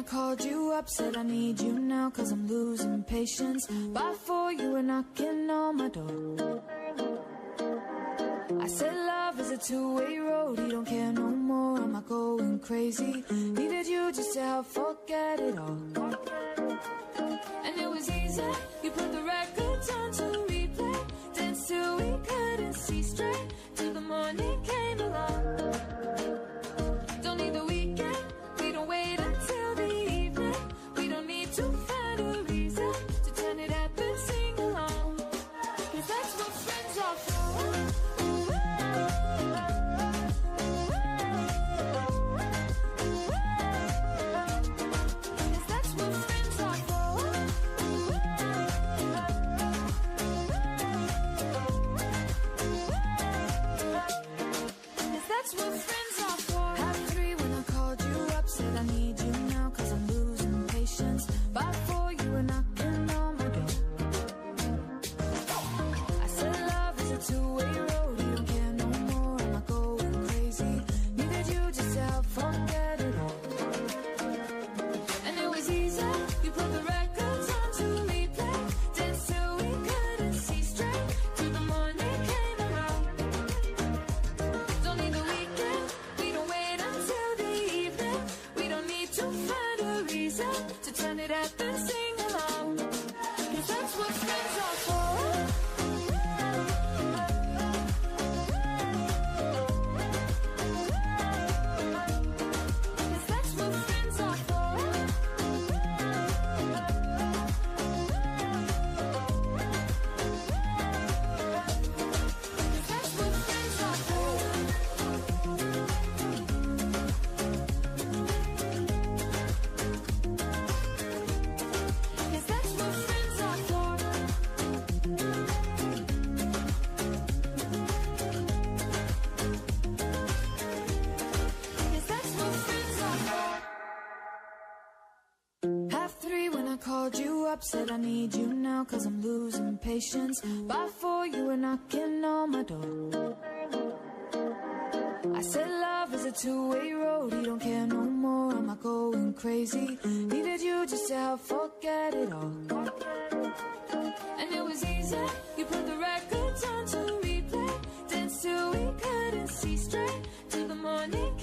called you up, said I need you now, cause I'm losing patience. By 4 you were knocking on my door. I said love is a two-way road, you don't care no more, am I going crazy? Needed you just to help forget it all. And it was easy, you put the records on to replay, danced till we couldn't see straight, till the morning came along. Don't need the weekend, we don't wait until the evening, we don't need to find a reason to turn it up and sing along, cause that's what friends are for. That's what friends are for. Half 3 when I called you up, said I need you now, cause I'm losing patience. By 4 you were knocking on my door. I said love is a two-way road, you don't care no more, am I going crazy? Needed you just to help forget it all. And it was easy, you put the records on to replay, danced till we couldn't see straight, till the morning came around. Don't need the weekend, we don't wait until the evening, we don't need to find a reason to turn it up and sing along, cause that's what friends are for. Cause that's what friends are for. Cause that's what friends are for. Cause that's what friends are for. Cause that's what friends are for. Half 3 when I called you up, said I need you now, cause I'm losing patience. By 4 you were knocking on my door. I said love is a two-way road, you don't care no more, am I going crazy? Needed you just to help forget it all. And it was easy, you put the records on to replay, danced till we couldn't see straight, till the morning